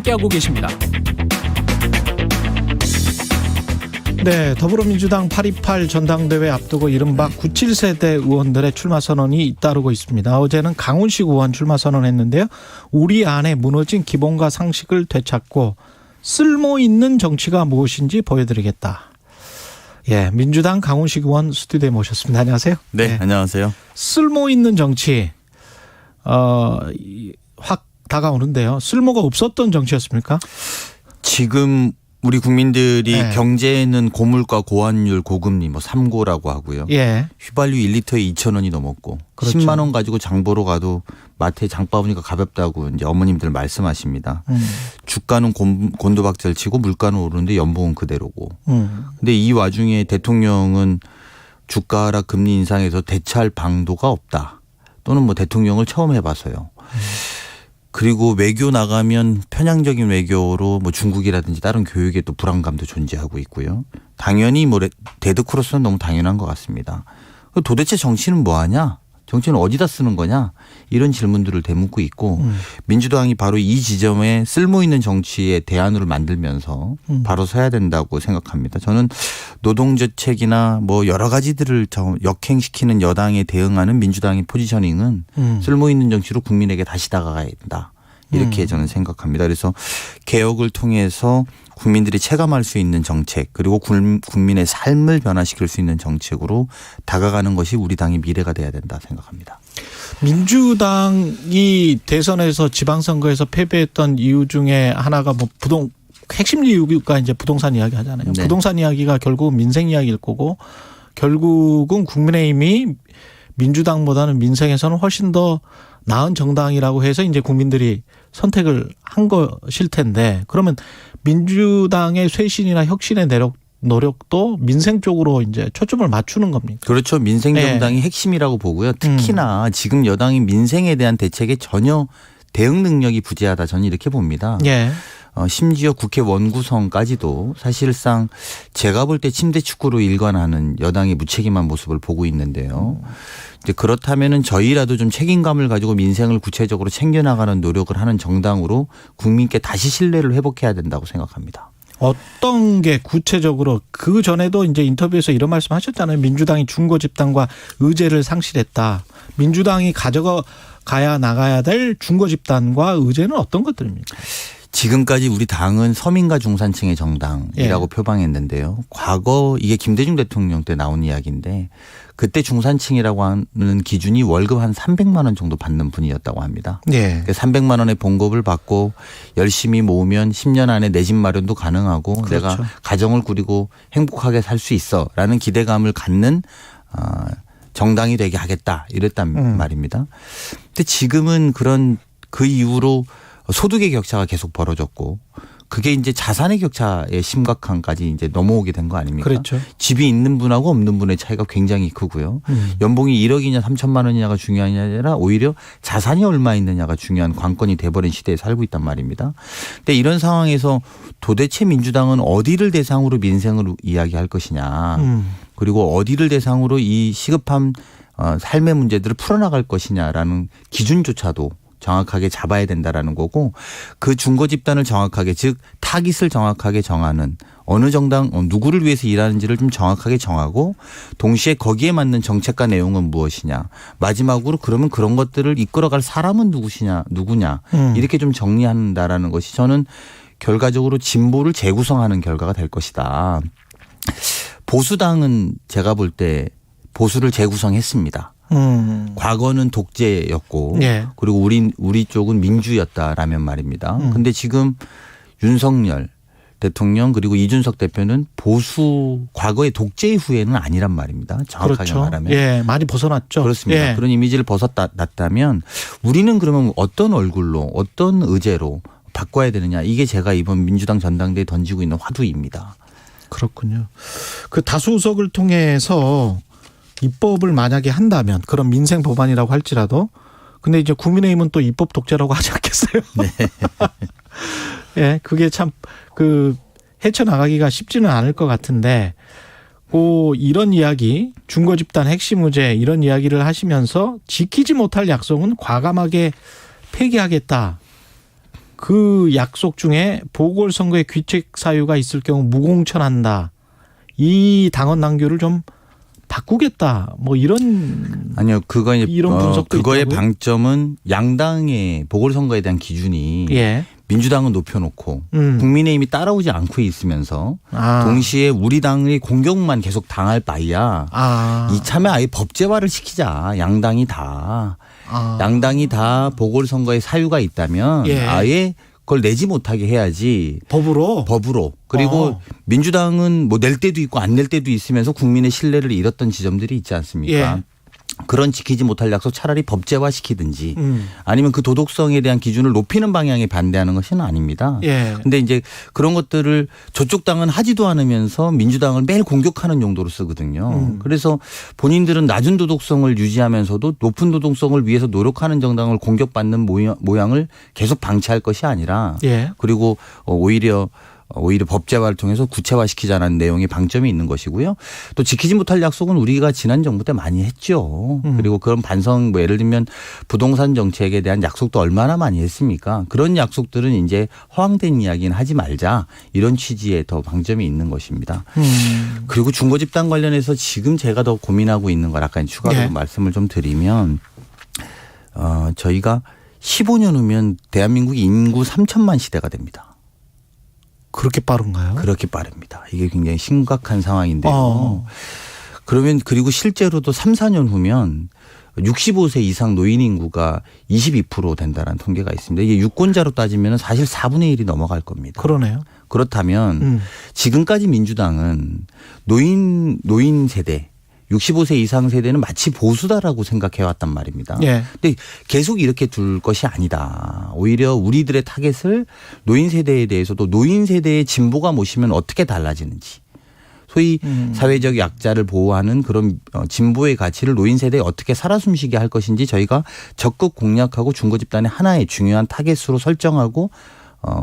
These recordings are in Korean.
함께하고 계십니다. 네, 더불어민주당 8.28 전당대회 앞두고 이른바 97세대 의원들의 출마 선언이 잇따르고 있습니다. 어제는 강훈식 의원 출마 선언했는데요. 우리 안에 무너진 기본과 상식을 되찾고 쓸모 있는 정치가 무엇인지 보여드리겠다. 예, 민주당 강훈식 의원 스튜디오에 모셨습니다. 안녕하세요. 네, 안녕하세요. 쓸모 있는 정치 확 다가오는데요. 쓸모가 없었던 정치였습니까? 지금 우리 국민들이 네. 경제에는 고물가, 고환율, 고금리 뭐 3고라고 하고요. 예. 휘발유 1리터에 2,000원이 넘었고 그렇죠. 10만 원 가지고 장 보러 가도 마트에 장 봐보니까 가볍다고 이제 어머님들 말씀하십니다. 주가는 곤두박질치고 물가는 오르는데 연봉은 그대로고. 근데 이 와중에 대통령은 주가 하락 금리 인상에서 대처할 방도가 없다. 또는 뭐 대통령을 처음 해봐서요. 그리고 외교 나가면 편향적인 외교로 뭐 중국이라든지 다른 교육에 또 불안감도 존재하고 있고요. 당연히 뭐 데드크로스는 너무 당연한 것 같습니다. 도대체 정치는 뭐 하냐? 정치는 어디다 쓰는 거냐? 이런 질문들을 되묻고 있고 민주당이 바로 이 지점에 쓸모 있는 정치의 대안으로 만들면서 바로 서야 된다고 생각합니다. 저는 노동정책이나 뭐 여러 가지들을 역행시키는 여당에 대응하는 민주당의 포지셔닝은 쓸모 있는 정치로 국민에게 다시 다가가야 된다. 이렇게 저는 생각합니다. 그래서 개혁을 통해서 국민들이 체감할 수 있는 정책 그리고 국민의 삶을 변화시킬 수 있는 정책으로 다가가는 것이 우리 당의 미래가 돼야 된다 생각합니다. 민주당이 대선에서 지방선거에서 패배했던 이유 중에 하나가 뭐 핵심 이유가 이제 부동산 이야기 하잖아요. 네. 부동산 이야기가 결국은 민생 이야기일 거고 결국은 국민의힘이 민주당보다는 민생에서는 훨씬 더 나은 정당이라고 해서 이제 국민들이 선택을 한 것일 텐데 그러면 민주당의 쇄신이나 혁신의 노력도 민생 쪽으로 이제 초점을 맞추는 겁니까? 그렇죠. 민생 정당이 핵심이라고 보고요. 특히나 지금 여당이 민생에 대한 대책에 전혀 대응 능력이 부재하다 저는 이렇게 봅니다. 예. 심지어 국회 원구성까지도 사실상 제가 볼 때 침대 축구로 일관하는 여당의 무책임한 모습을 보고 있는데요. 이제 그렇다면은 저희라도 좀 책임감을 가지고 민생을 구체적으로 챙겨나가는 노력을 하는 정당으로 국민께 다시 신뢰를 회복해야 된다고 생각합니다. 어떤 게 구체적으로 그 전에도 이제 인터뷰에서 이런 말씀하셨잖아요. 민주당이 중고 집단과 의제를 상실했다. 민주당이 가져가야 나가야 될 중고 집단과 의제는 어떤 것들입니까? 지금까지 우리 당은 서민과 중산층의 정당이라고 표방했는데요. 과거 이게 김대중 대통령 때 나온 이야기인데 그때 중산층이라고 하는 기준이 월급 한 300만 원 정도 받는 분이었다고 합니다. 네. 300만 원의 봉급을 받고 열심히 모으면 10년 안에 내 집 마련도 가능하고 그렇죠. 내가 가정을 꾸리고 행복하게 살 수 있어라는 기대감을 갖는 정당이 되게 하겠다 이랬단 말입니다. 근데 지금은 그 이후로 소득의 격차가 계속 벌어졌고 그게 이제 자산의 격차의 심각함까지 이제 넘어오게 된 거 아닙니까? 그렇죠. 집이 있는 분하고 없는 분의 차이가 굉장히 크고요. 연봉이 1억이냐 3천만 원이냐가 중요한 게 아니라 오히려 자산이 얼마 있느냐가 중요한 관건이 돼버린 시대에 살고 있단 말입니다. 근데 이런 상황에서 도대체 민주당은 어디를 대상으로 민생을 이야기할 것이냐 그리고 어디를 대상으로 이 시급한 삶의 문제들을 풀어나갈 것이냐라는 기준조차도 정확하게 잡아야 된다라는 거고 그 중고 집단을 정확하게 즉 타깃을 정확하게 정하는 어느 정당 누구를 위해서 일하는지를 좀 정확하게 정하고 동시에 거기에 맞는 정책과 내용은 무엇이냐 마지막으로 그러면 그런 것들을 이끌어갈 사람은 누구냐 이렇게 좀 정리한다라는 것이 저는 결과적으로 진보를 재구성하는 결과가 될 것이다. 보수당은 제가 볼 때 보수를 재구성했습니다. 과거는 독재였고 예. 그리고 우리 쪽은 민주였다라면 말입니다. 그런데 지금 윤석열 대통령 그리고 이준석 대표는 보수 과거의 독재 이후에는 아니란 말입니다. 정확하게 그렇죠. 말하면. 예, 많이 벗어났죠. 그렇습니다. 예. 그런 이미지를 벗어났다면 우리는 그러면 어떤 얼굴로 어떤 의제로 바꿔야 되느냐 이게 제가 이번 민주당 전당대회에 던지고 있는 화두입니다. 그렇군요. 그 다수석을 통해서 입법을 만약에 한다면 그런 민생 법안이라고 할지라도 근데 이제 국민의힘은 또 입법 독재라고 하지 않겠어요? 네. 예, 그게 참 헤쳐나가기가 쉽지는 않을 것 같은데 이런 이야기 중고 집단 핵심 의제 이런 이야기를 하시면서 지키지 못할 약속은 과감하게 폐기하겠다. 그 약속 중에 보궐선거에 귀책 사유가 있을 경우 무공천한다. 이 당원 당규를 좀 바꾸겠다. 뭐 이런 아니요, 그거 이제 이런 분석도 그거의 있더라고요. 방점은 양당의 보궐선거에 대한 기준이 예. 민주당은 높여놓고 국민의힘이 따라오지 않고 있으면서 동시에 우리 당의 공격만 계속 당할 바이야. 이참에 아예 법제화를 시키자. 양당이 다 보궐선거에 사유가 있다면 예. 아예 그걸 내지 못하게 해야지. 법으로. 그리고 민주당은 뭐 낼 때도 있고 안 낼 때도 있으면서 국민의 신뢰를 잃었던 지점들이 있지 않습니까? 예. 그런 지키지 못할 약속 차라리 법제화 시키든지 아니면 그 도덕성에 대한 기준을 높이는 방향에 반대하는 것은 아닙니다. 예. 근데 이제 그런 것들을 저쪽 당은 하지도 않으면서 민주당을 매일 공격하는 용도로 쓰거든요. 그래서 본인들은 낮은 도덕성을 유지하면서도 높은 도덕성을 위해서 노력하는 정당을 공격받는 모양을 계속 방치할 것이 아니라 예. 그리고 오히려 법제화를 통해서 구체화시키자는 내용의 방점이 있는 것이고요. 또 지키지 못할 약속은 우리가 지난 정부 때 많이 했죠. 그리고 그런 반성 뭐 예를 들면 부동산 정책에 대한 약속도 얼마나 많이 했습니까? 그런 약속들은 이제 허황된 이야기는 하지 말자 이런 취지의 더 방점이 있는 것입니다. 그리고 중고 집단 관련해서 지금 제가 더 고민하고 있는 걸 아까 추가로 네. 말씀을 좀 드리면 저희가 15년 후면 대한민국 인구 3천만 시대가 됩니다. 그렇게 빠른가요? 그렇게 빠릅니다. 이게 굉장히 심각한 상황인데요. 그러면 그리고 실제로도 3, 4년 후면 65세 이상 노인 인구가 22% 된다는 통계가 있습니다. 이게 유권자로 따지면 사실 4분의 1이 넘어갈 겁니다. 그러네요. 그렇다면 지금까지 민주당은 노인 세대 65세 이상 세대는 마치 보수다라고 생각해왔단 말입니다. 예. 근데 계속 이렇게 둘 것이 아니다. 오히려 우리들의 타겟을 노인 세대에 대해서도 노인 세대의 진보가 모시면 어떻게 달라지는지. 소위 사회적 약자를 보호하는 그런 진보의 가치를 노인 세대에 어떻게 살아 숨쉬게 할 것인지 저희가 적극 공략하고 중고 집단의 하나의 중요한 타겟으로 설정하고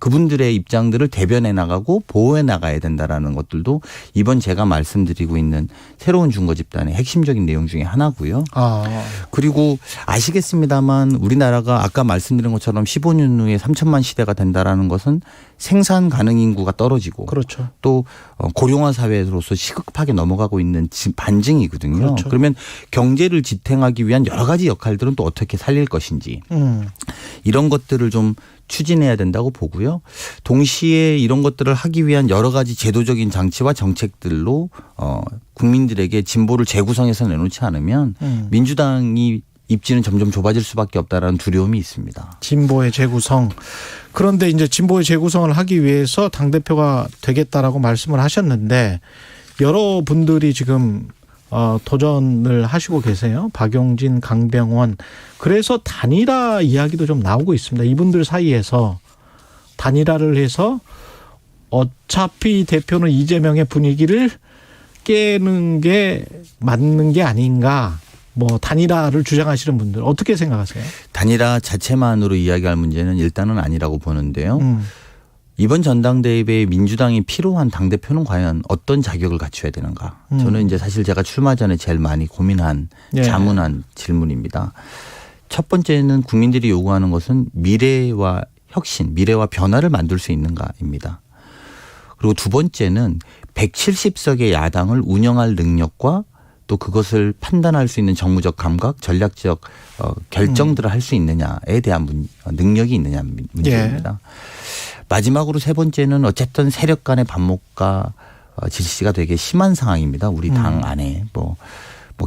그분들의 입장들을 대변해 나가고 보호해 나가야 된다라는 것들도 이번 제가 말씀드리고 있는 새로운 중고 집단의 핵심적인 내용 중에 하나고요. 그리고 아시겠습니다만 우리나라가 아까 말씀드린 것처럼 15년 후에 3천만 시대가 된다라는 것은 생산 가능 인구가 떨어지고 그렇죠. 또 고령화 사회로서 시급하게 넘어가고 있는 반증이거든요. 그렇죠. 그러면 경제를 지탱하기 위한 여러 가지 역할들은 또 어떻게 살릴 것인지 이런 것들을 좀 추진해야 된다고 보고요. 동시에 이런 것들을 하기 위한 여러 가지 제도적인 장치와 정책들로 국민들에게 진보를 재구성해서 내놓지 않으면 민주당이 입지는 점점 좁아질 수밖에 없다라는 두려움이 있습니다. 진보의 재구성. 그런데 이제 진보의 재구성을 하기 위해서 당대표가 되겠다라고 말씀을 하셨는데 여러 분들이 지금 도전을 하시고 계세요. 박용진, 강병원. 그래서 단일화 이야기도 좀 나오고 있습니다. 이분들 사이에서 단일화를 해서 어차피 대표는 이재명의 분위기를 깨는 게 맞는 게 아닌가. 뭐 단일화를 주장하시는 분들 어떻게 생각하세요? 단일화 자체만으로 이야기할 문제는 일단은 아니라고 보는데요. 이번 전당대회에 민주당이 필요한 당대표는 과연 어떤 자격을 갖춰야 되는가. 저는 이제 사실 제가 출마 전에 제일 많이 고민한 자문한 질문입니다. 첫 번째는 국민들이 요구하는 것은 미래와 혁신, 미래와 변화를 만들 수 있는가입니다. 그리고 두 번째는 170석의 야당을 운영할 능력과 또 그것을 판단할 수 있는 정무적 감각, 전략적 결정들을 할 수 있느냐에 대한 능력이 있느냐 문제입니다. 마지막으로 세 번째는 어쨌든 세력 간의 반목과 질시가 되게 심한 상황입니다. 우리 당 안에 뭐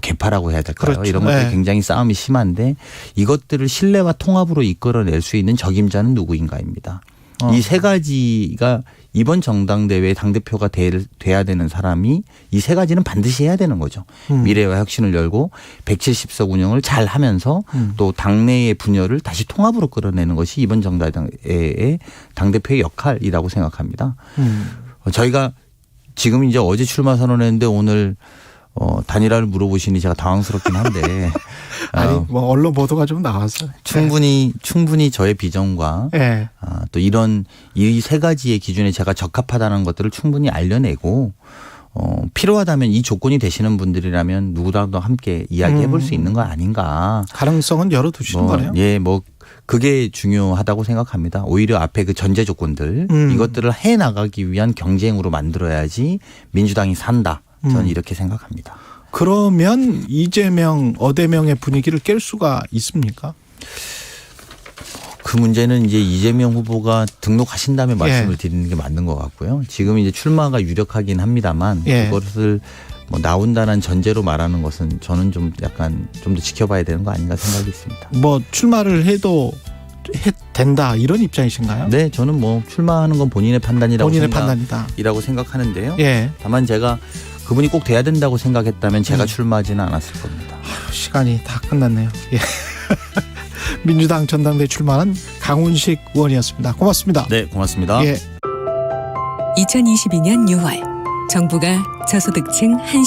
개파라고 해야 될까요? 그렇죠. 이런 것들이 굉장히 싸움이 심한데 이것들을 신뢰와 통합으로 이끌어낼 수 있는 적임자는 누구인가입니다. 이 세 가지가 이번 정당대회 당대표가 돼야 되는 사람이 이 세 가지는 반드시 해야 되는 거죠. 미래와 혁신을 열고 170석 운영을 잘 하면서 또 당내의 분열을 다시 통합으로 끌어내는 것이 이번 정당대회의 당대표의 역할이라고 생각합니다. 저희가 지금 이제 어제 출마 선언했는데 오늘 단일화를 물어보시니 제가 당황스럽긴 한데 아니 뭐 언론 보도가 좀 나왔어요. 충분히 저의 비전과 또 이런 이 세 가지의 기준에 제가 적합하다는 것들을 충분히 알려내고 필요하다면 이 조건이 되시는 분들이라면 누구라도 함께 이야기해 볼 수 있는 거 아닌가. 가능성은 열어두시는 거네요. 예, 뭐 그게 중요하다고 생각합니다. 오히려 앞에 그 전제 조건들 이것들을 해 나가기 위한 경쟁으로 만들어야지 민주당이 산다. 저는 이렇게 생각합니다. 그러면 이재명, 어대명의 분위기를 깰 수가 있습니까? 그 문제는 이제 이재명 후보가 등록하신 다음에 말씀을 드리는 게 맞는 것 같고요. 지금 이제 출마가 유력하긴 합니다만 그것을 뭐 나온다는 전제로 말하는 것은 저는 좀 약간 좀 더 지켜봐야 되는 거 아닌가 생각이 있습니다. 뭐 출마를 해도 된다 이런 입장이신가요? 네, 저는 뭐 출마하는 건 본인의 판단이라고 판단이다. 생각하는데요. 예. 다만 제가 그분이 꼭 돼야 된다고 생각했다면 제가 출마하지는 않았을 겁니다. 시간이 다 끝났네요. 예. 민주당 전당대회 출마한 강훈식 의원이었습니다. 고맙습니다. 네, 고맙습니다. 예. 2022년 6월 정부가 저소득층 한시